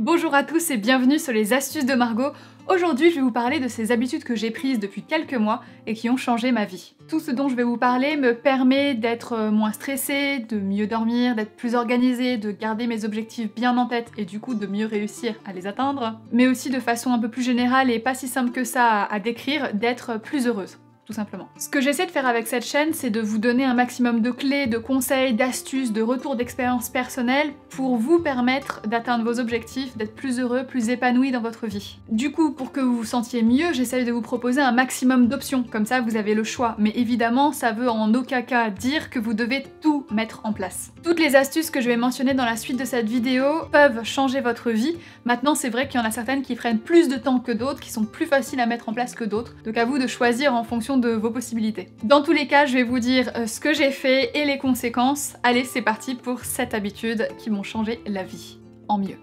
Bonjour à tous et bienvenue sur les astuces de Margot. Aujourd'hui, je vais vous parler de ces habitudes que j'ai prises depuis quelques mois et qui ont changé ma vie. Tout ce dont je vais vous parler me permet d'être moins stressée, de mieux dormir, d'être plus organisée, de garder mes objectifs bien en tête et du coup de mieux réussir à les atteindre, mais aussi de façon un peu plus générale et pas si simple que ça à décrire, d'être plus heureuse. Tout simplement. Ce que j'essaie de faire avec cette chaîne, c'est de vous donner un maximum de clés, de conseils, d'astuces, de retours d'expérience personnelle pour vous permettre d'atteindre vos objectifs, d'être plus heureux, plus épanoui dans votre vie. Du coup, pour que vous vous sentiez mieux, j'essaie de vous proposer un maximum d'options, comme ça vous avez le choix. Mais évidemment, ça veut en aucun cas dire que vous devez tout mettre en place. Toutes les astuces que je vais mentionner dans la suite de cette vidéo peuvent changer votre vie. Maintenant, c'est vrai qu'il y en a certaines qui prennent plus de temps que d'autres, qui sont plus faciles à mettre en place que d'autres. Donc à vous de choisir en fonction de vos possibilités. Dans tous les cas, je vais vous dire ce que j'ai fait et les conséquences. Allez, c'est parti pour 7 habitudes qui m'ont changé la vie. En mieux.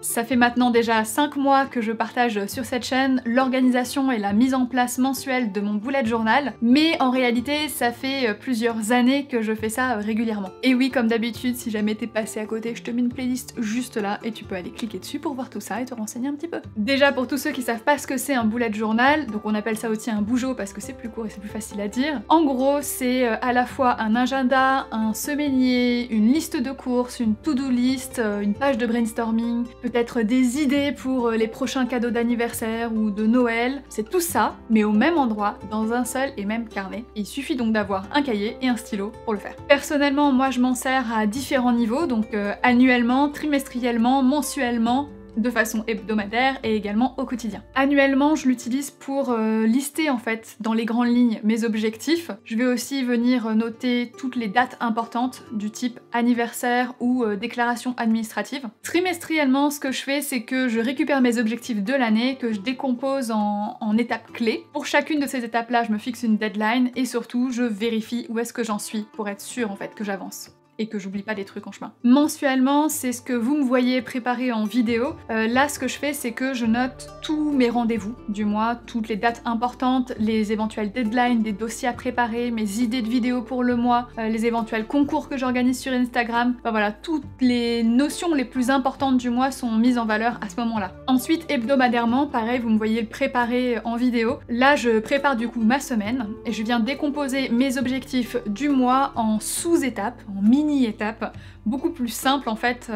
Ça fait maintenant déjà 5 mois que je partage sur cette chaîne l'organisation et la mise en place mensuelle de mon bullet journal, mais en réalité ça fait plusieurs années que je fais ça régulièrement. Et oui, comme d'habitude, si jamais t'es passé à côté, je te mets une playlist juste là et tu peux aller cliquer dessus pour voir tout ça et te renseigner un petit peu. Déjà, pour tous ceux qui savent pas ce que c'est un bullet journal, donc on appelle ça aussi un bougeot parce que c'est plus court et c'est plus facile à dire. En gros, c'est à la fois un agenda, un semainier, une liste de courses, une to-do list, une page de brainstorming, peut-être des idées pour les prochains cadeaux d'anniversaire ou de Noël. C'est tout ça, mais au même endroit, dans un seul et même carnet. Il suffit donc d'avoir un cahier et un stylo pour le faire. Personnellement, moi je m'en sers à différents niveaux, donc annuellement, trimestriellement, mensuellement, de façon hebdomadaire et également au quotidien. Annuellement, je l'utilise pour lister en fait dans les grandes lignes mes objectifs. Je vais aussi venir noter toutes les dates importantes du type anniversaire ou déclaration administrative. Trimestriellement, ce que je fais, c'est que je récupère mes objectifs de l'année, que je décompose en étapes clés. Pour chacune de ces étapes-là, je me fixe une deadline et surtout, je vérifie où est-ce que j'en suis pour être sûre en fait que j'avance et que j'oublie pas des trucs en chemin. Mensuellement, c'est ce que vous me voyez préparer en vidéo. Là, ce que je fais, c'est que je note tous mes rendez-vous du mois, toutes les dates importantes, les éventuelles deadlines, des dossiers à préparer, mes idées de vidéos pour le mois, les éventuels concours que j'organise sur Instagram. Enfin, voilà, toutes les notions les plus importantes du mois sont mises en valeur à ce moment-là. Ensuite, hebdomadairement, pareil, vous me voyez le préparer en vidéo. Là, je prépare du coup ma semaine et je viens décomposer mes objectifs du mois en sous-étapes, en mini-étapes, beaucoup plus simples en fait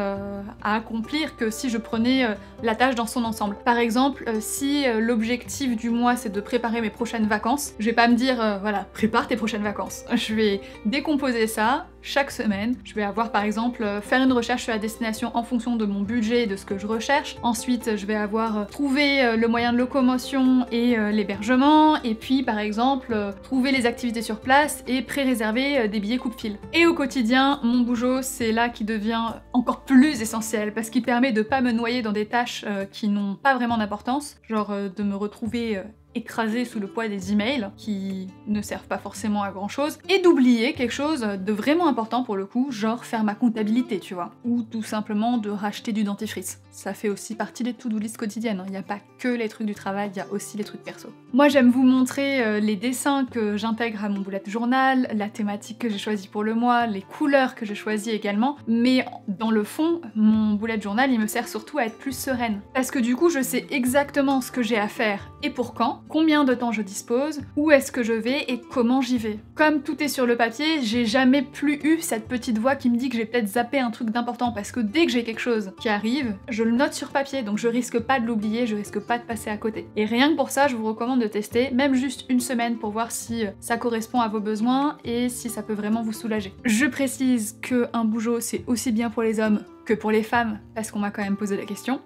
à accomplir que si je prenais la tâche dans son ensemble. Par exemple, si l'objectif du mois c'est de préparer mes prochaines vacances, je vais pas me dire voilà, prépare tes prochaines vacances. Je vais décomposer ça chaque semaine. Je vais avoir par exemple faire une recherche sur la destination en fonction de mon budget et de ce que je recherche. Ensuite, je vais avoir trouvé le moyen de locomotion et l'hébergement, et puis par exemple trouver les activités sur place et pré-réserver des billets coupe-fil. Et au quotidien, mon bougeot, c'est là qui devient encore plus essentiel parce qu'il permet de pas me noyer dans des tâches qui n'ont pas vraiment d'importance, genre de me retrouver écrasée sous le poids des emails qui ne servent pas forcément à grand chose, et d'oublier quelque chose de vraiment important pour le coup, genre faire ma comptabilité, tu vois, ou tout simplement de racheter du dentifrice. Ça fait aussi partie des to-do list quotidiennes, il n'y a pas que les trucs du travail, il y a aussi les trucs perso. Moi j'aime vous montrer les dessins que j'intègre à mon bullet journal, la thématique que j'ai choisie pour le mois, les couleurs que j'ai choisies également, mais dans le fond, mon bullet journal il me sert surtout à être plus sereine. Parce que du coup je sais exactement ce que j'ai à faire et pour quand, combien de temps je dispose, où est-ce que je vais et comment j'y vais. Comme tout est sur le papier, j'ai jamais plus eu cette petite voix qui me dit que j'ai peut-être zappé un truc d'important parce que dès que j'ai quelque chose qui arrive, je le note sur papier, donc je risque pas de l'oublier, je risque pas de passer à côté. Et rien que pour ça, je vous recommande de tester, même juste une semaine pour voir si ça correspond à vos besoins et si ça peut vraiment vous soulager. Je précise que un bougeot c'est aussi bien pour les hommes que pour les femmes, parce qu'on m'a quand même posé la question.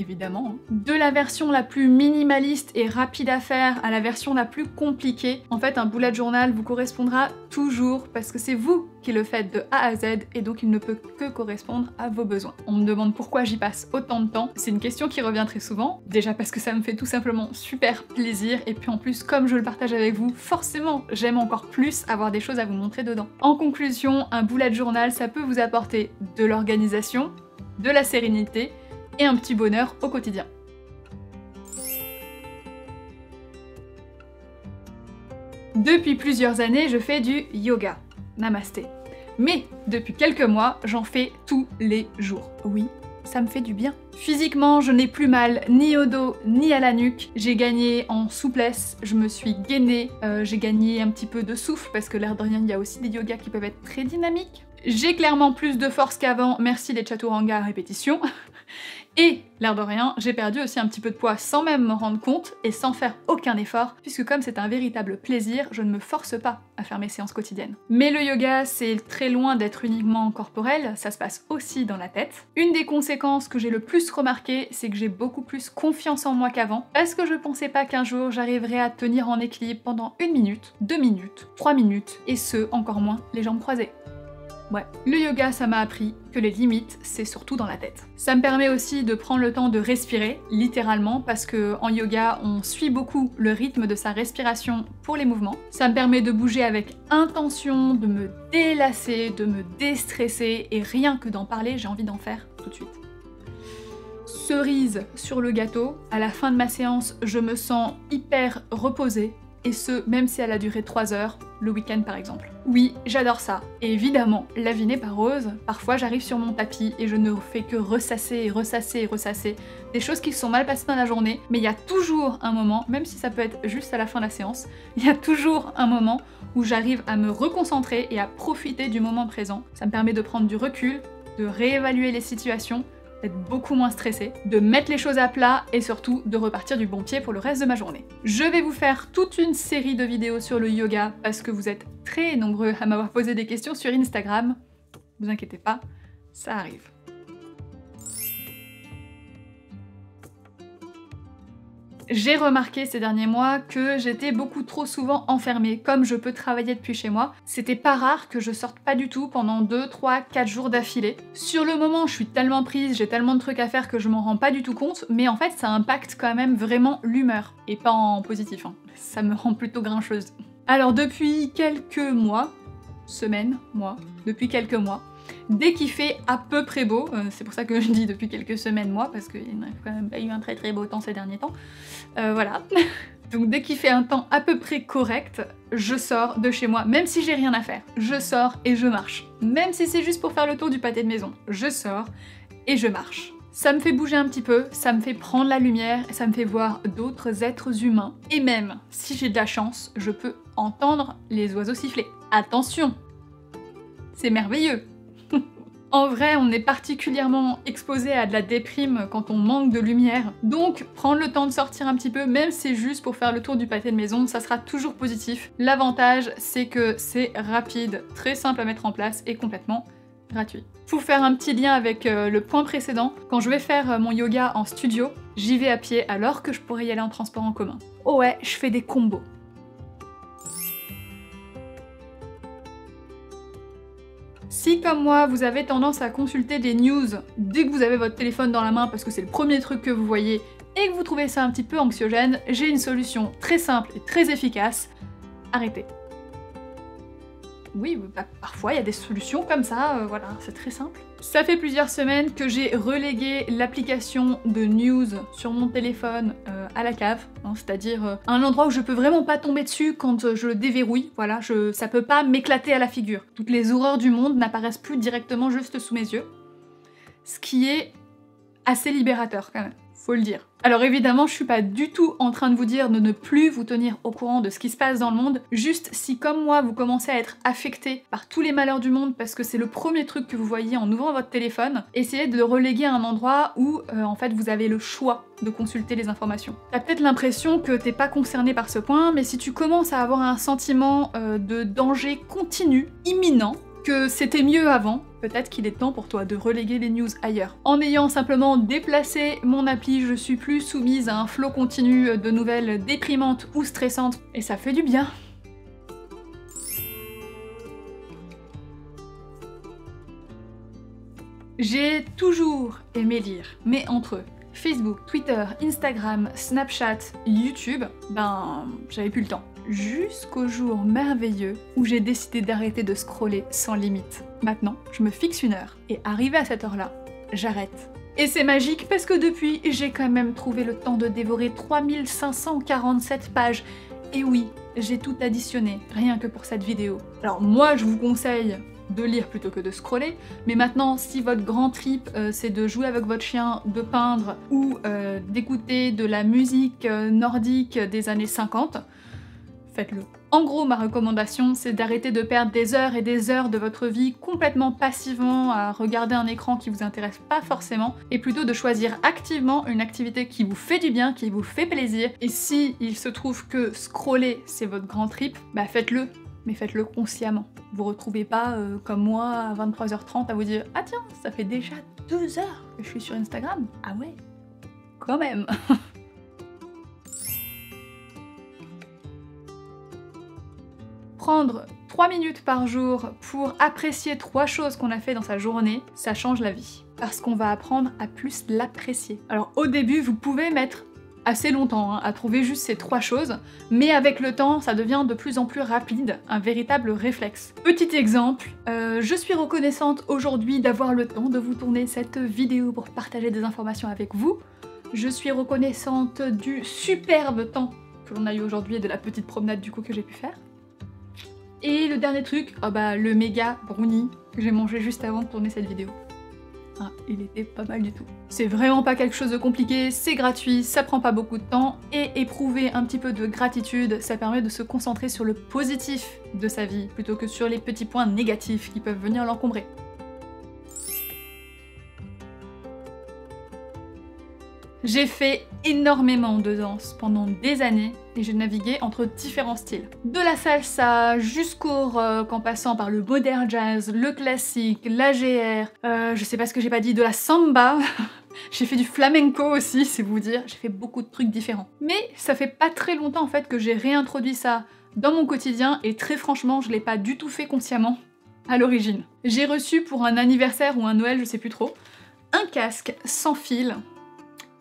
Évidemment. De la version la plus minimaliste et rapide à faire à la version la plus compliquée, en fait un bullet journal vous correspondra toujours parce que c'est vous qui le faites de A à Z et donc il ne peut que correspondre à vos besoins. On me demande pourquoi j'y passe autant de temps, c'est une question qui revient très souvent, déjà parce que ça me fait tout simplement super plaisir et puis en plus comme je le partage avec vous, forcément j'aime encore plus avoir des choses à vous montrer dedans. En conclusion, un bullet journal ça peut vous apporter de l'organisation, de la sérénité et un petit bonheur au quotidien. Depuis plusieurs années, je fais du yoga. Namasté. Mais depuis quelques mois, j'en fais tous les jours. Oui, ça me fait du bien. Physiquement, je n'ai plus mal ni au dos ni à la nuque. J'ai gagné en souplesse, je me suis gainée, j'ai gagné un petit peu de souffle parce que l'air de rien, il y a aussi des yogas qui peuvent être très dynamiques. J'ai clairement plus de force qu'avant, merci les chaturanga à répétition. Et, l'air de rien, j'ai perdu aussi un petit peu de poids sans même m'en rendre compte et sans faire aucun effort, puisque comme c'est un véritable plaisir, je ne me force pas à faire mes séances quotidiennes. Mais le yoga, c'est très loin d'être uniquement corporel, ça se passe aussi dans la tête. Une des conséquences que j'ai le plus remarqué, c'est que j'ai beaucoup plus confiance en moi qu'avant, parce que je pensais pas qu'un jour j'arriverais à tenir en équilibre pendant 1 minute, 2 minutes, 3 minutes, et ce, encore moins, les jambes croisées. Ouais, le yoga ça m'a appris que les limites c'est surtout dans la tête. Ça me permet aussi de prendre le temps de respirer, littéralement, parce que en yoga on suit beaucoup le rythme de sa respiration pour les mouvements. Ça me permet de bouger avec intention, de me délasser, de me déstresser, et rien que d'en parler j'ai envie d'en faire tout de suite. Cerise sur le gâteau, à la fin de ma séance je me sens hyper reposée, et ce, même si elle a duré 3 heures, le week-end par exemple. Oui, j'adore ça. Et évidemment, la vie n'est pas rose, parfois j'arrive sur mon tapis et je ne fais que ressasser et ressasser et ressasser des choses qui se sont mal passées dans la journée, mais il y a toujours un moment, même si ça peut être juste à la fin de la séance, il y a toujours un moment où j'arrive à me reconcentrer et à profiter du moment présent. Ça me permet de prendre du recul, de réévaluer les situations, d'être beaucoup moins stressée, de mettre les choses à plat et surtout de repartir du bon pied pour le reste de ma journée. Je vais vous faire toute une série de vidéos sur le yoga parce que vous êtes très nombreux à m'avoir posé des questions sur Instagram. Vous inquiétez pas, ça arrive. J'ai remarqué ces derniers mois que j'étais beaucoup trop souvent enfermée. Comme je peux travailler depuis chez moi, c'était pas rare que je sorte pas du tout pendant 2, 3, 4 jours d'affilée. Sur le moment, je suis tellement prise, j'ai tellement de trucs à faire que je m'en rends pas du tout compte, mais en fait ça impacte quand même vraiment l'humeur. Et pas en positif, hein. Ça me rend plutôt grincheuse. Alors depuis quelques mois, depuis quelques mois, dès qu'il fait à peu près beau, c'est pour ça que je dis depuis quelques semaines, parce qu'il n'y a quand même pas eu un très beau temps ces derniers temps, voilà. Donc dès qu'il fait un temps à peu près correct, je sors de chez moi, même si j'ai rien à faire. Je sors et je marche. Même si c'est juste pour faire le tour du pâté de maison, je sors et je marche. Ça me fait bouger un petit peu, ça me fait prendre la lumière, ça me fait voir d'autres êtres humains. Et même, si j'ai de la chance, je peux entendre les oiseaux siffler. Attention! C'est merveilleux! En vrai, on est particulièrement exposé à de la déprime quand on manque de lumière, donc prendre le temps de sortir un petit peu, même si c'est juste pour faire le tour du pâté de maison, ça sera toujours positif. L'avantage, c'est que c'est rapide, très simple à mettre en place et complètement gratuit. Pour faire un petit lien avec le point précédent, quand je vais faire mon yoga en studio, j'y vais à pied alors que je pourrais y aller en transport en commun. Oh ouais, je fais des combos. Si comme moi, vous avez tendance à consulter des news dès que vous avez votre téléphone dans la main parce que c'est le premier truc que vous voyez et que vous trouvez ça un petit peu anxiogène, j'ai une solution très simple et très efficace. Arrêtez. Oui, bah, parfois il y a des solutions comme ça, voilà, c'est très simple. Ça fait plusieurs semaines que j'ai relégué l'application de news sur mon téléphone à la cave, hein, c'est-à-dire un endroit où je peux vraiment pas tomber dessus quand je le déverrouille, voilà, ça peut pas m'éclater à la figure. Toutes les horreurs du monde n'apparaissent plus directement juste sous mes yeux, ce qui est assez libérateur quand même, faut le dire. Alors évidemment, je suis pas du tout en train de vous dire de ne plus vous tenir au courant de ce qui se passe dans le monde, juste si comme moi vous commencez à être affecté par tous les malheurs du monde parce que c'est le premier truc que vous voyez en ouvrant votre téléphone, essayez de le reléguer à un endroit où en fait vous avez le choix de consulter les informations. T'as peut-être l'impression que t'es pas concerné par ce point, mais si tu commences à avoir un sentiment de danger continu, imminent, que c'était mieux avant, peut-être qu'il est temps pour toi de reléguer les news ailleurs. En ayant simplement déplacé mon appli, je suis plus soumise à un flot continu de nouvelles déprimantes ou stressantes, et ça fait du bien. J'ai toujours aimé lire, mais entre Facebook, Twitter, Instagram, Snapchat, YouTube, ben j'avais plus le temps. Jusqu'au jour merveilleux où j'ai décidé d'arrêter de scroller sans limite. Maintenant, je me fixe une heure, et arrivé à cette heure-là, j'arrête. Et c'est magique parce que depuis, j'ai quand même trouvé le temps de dévorer 3547 pages. Et oui, j'ai tout additionné, rien que pour cette vidéo. Alors moi, je vous conseille de lire plutôt que de scroller, mais maintenant si votre grand trip c'est de jouer avec votre chien, de peindre ou d'écouter de la musique nordique des années 50, faites-le. En gros, ma recommandation, c'est d'arrêter de perdre des heures et des heures de votre vie complètement passivement à regarder un écran qui vous intéresse pas forcément, et plutôt de choisir activement une activité qui vous fait du bien, qui vous fait plaisir, et si il se trouve que scroller c'est votre grand trip, bah faites-le, mais faites-le consciemment. Vous retrouvez pas comme moi à 23h30 à vous dire « Ah tiens, ça fait déjà 2 heures que je suis sur Instagram, ah ouais, quand même !» Prendre 3 minutes par jour pour apprécier 3 choses qu'on a fait dans sa journée, ça change la vie. Parce qu'on va apprendre à plus l'apprécier. Alors au début, vous pouvez mettre assez longtemps à trouver juste ces 3 choses, mais avec le temps, ça devient de plus en plus rapide, un véritable réflexe. Petit exemple, je suis reconnaissante aujourd'hui d'avoir le temps de vous tourner cette vidéo pour partager des informations avec vous. Je suis reconnaissante du superbe temps que l'on a eu aujourd'hui et de la petite promenade du coup que j'ai pu faire. Et le dernier truc, oh bah le méga brownie que j'ai mangé juste avant de tourner cette vidéo. Ah, il était pas mal du tout. C'est vraiment pas quelque chose de compliqué, c'est gratuit, ça prend pas beaucoup de temps, et éprouver un petit peu de gratitude, ça permet de se concentrer sur le positif de sa vie, plutôt que sur les petits points négatifs qui peuvent venir l'encombrer. J'ai fait énormément de danse pendant des années et j'ai navigué entre différents styles. De la salsa jusqu'au rock, en passant par le modern jazz, le classique, l'AGR, je sais pas ce que j'ai pas dit, de la samba. J'ai fait du flamenco aussi, c'est vous dire, j'ai fait beaucoup de trucs différents. Mais ça fait pas très longtemps en fait que j'ai réintroduit ça dans mon quotidien et très franchement, je l'ai pas du tout fait consciemment à l'origine. J'ai reçu pour un anniversaire ou un Noël, je sais plus trop, un casque sans fil.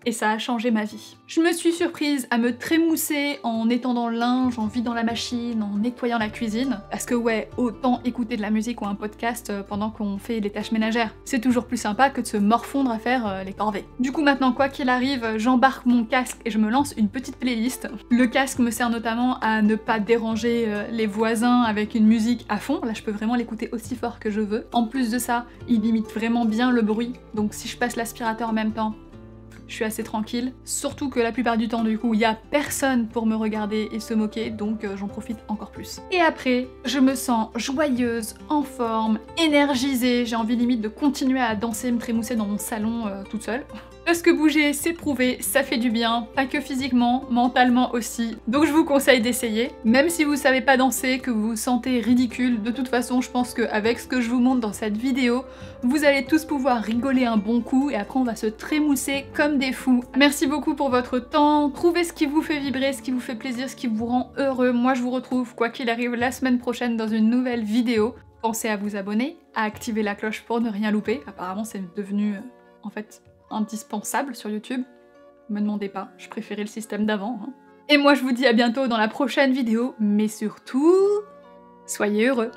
Et ça a changé ma vie. Je me suis surprise à me trémousser en étendant le linge, en vidant la machine, en nettoyant la cuisine. Parce que ouais, autant écouter de la musique ou un podcast pendant qu'on fait les tâches ménagères. C'est toujours plus sympa que de se morfondre à faire les corvées. Du coup maintenant, quoi qu'il arrive, j'embarque mon casque et je me lance une petite playlist. Le casque me sert notamment à ne pas déranger les voisins avec une musique à fond. Là je peux vraiment l'écouter aussi fort que je veux. En plus de ça, il limite vraiment bien le bruit. Donc si je passe l'aspirateur en même temps, je suis assez tranquille, surtout que la plupart du temps du coup il y a personne pour me regarder et se moquer, donc j'en profite encore plus. Et après, je me sens joyeuse, en forme, énergisée, j'ai envie limite de continuer à danser, me trémousser dans mon salon toute seule. Parce que bouger, c'est prouvé, ça fait du bien, pas que physiquement, mentalement aussi. Donc je vous conseille d'essayer. Même si vous savez pas danser, que vous vous sentez ridicule, de toute façon je pense qu'avec ce que je vous montre dans cette vidéo, vous allez tous pouvoir rigoler un bon coup et après on va se trémousser comme des fous. Merci beaucoup pour votre temps, trouvez ce qui vous fait vibrer, ce qui vous fait plaisir, ce qui vous rend heureux. Moi je vous retrouve quoi qu'il arrive la semaine prochaine dans une nouvelle vidéo. Pensez à vous abonner, à activer la cloche pour ne rien louper. Apparemment c'est devenu en fait indispensable sur YouTube. Me demandez pas, je préférais le système d'avant. Et moi je vous dis à bientôt dans la prochaine vidéo, mais surtout, soyez heureux!